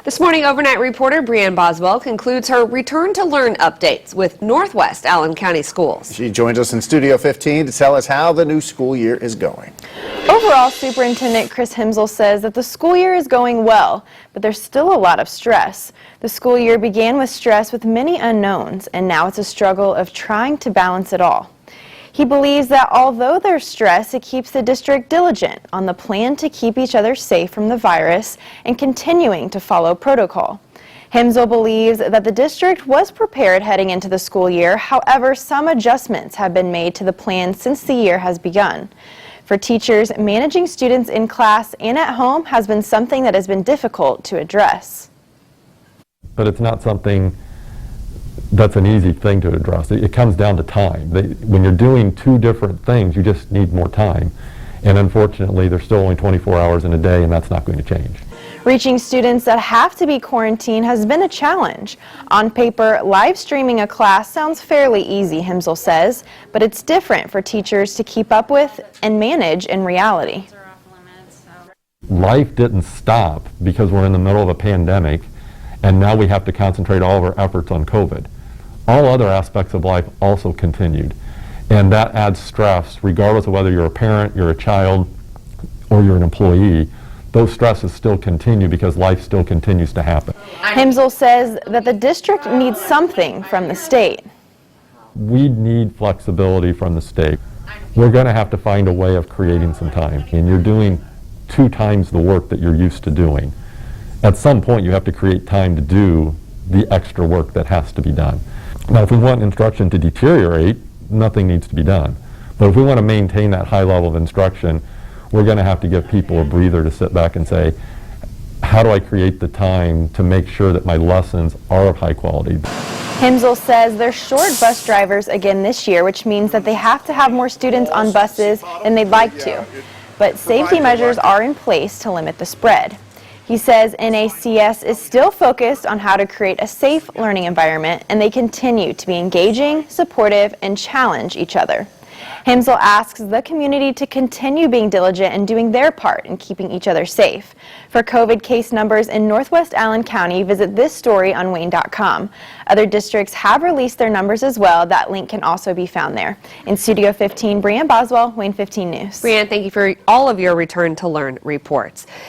This morning, overnight reporter Brianne Boswell concludes her Return to Learn updates with Northwest Allen County Schools. She joins us in Studio 15 to tell us how the new school year is going. Overall, Superintendent Chris Himsel says that the school year is going well, but there's still a lot of stress. The school year began with stress with many unknowns, and now it's a struggle of trying to balance it all. He believes that although there's stress, it keeps the district diligent on the plan to keep each other safe from the virus and continuing to follow protocol. Himsel believes that the district was prepared heading into the school year. However, some adjustments have been made to the plan since the year has begun. For teachers, managing students in class and at home has been something that has been difficult to address. But it's not something that's an easy thing to address. It comes down to time. When you're doing two different things, you just need more time. And unfortunately, there's still only 24 hours in a day, and that's not going to change. Reaching students that have to be quarantined has been a challenge. On paper, live streaming a class sounds fairly easy, Himsel says, but it's different for teachers to keep up with and manage in reality. Life didn't stop because we're in the middle of a pandemic, and now we have to concentrate all of our efforts on COVID. All other aspects of life also continued, and that adds stress regardless of whether you're a parent, you're a child, or you're an employee. Those stresses still continue because life still continues to happen. Himsel says that the district needs something from the state. We need flexibility from the state. We're going to have to find a way of creating some time, and you're doing 2 times the work that you're used to doing. At some point, you have to create time to do the extra work that has to be done. Now, if we want instruction to deteriorate, nothing needs to be done. But if we want to maintain that high level of instruction, we're going to have to give people a breather to sit back and say, how do I create the time to make sure that my lessons are of high quality? Himsel says they're short bus drivers again this year, which means that they have to have more students on buses than they'd like to. But safety measures are in place to limit the spread. He says NACS is still focused on how to create a safe learning environment, and they continue to be engaging, supportive, and challenge each other. Himsel asks the community to continue being diligent and doing their part in keeping each other safe. For COVID case numbers in Northwest Allen County, visit this story on WANE.com. Other districts have released their numbers as well. That link can also be found there. In Studio 15, Brianne Boswell, WANE 15 News. Brianne, thank you for all of your Return to Learn reports.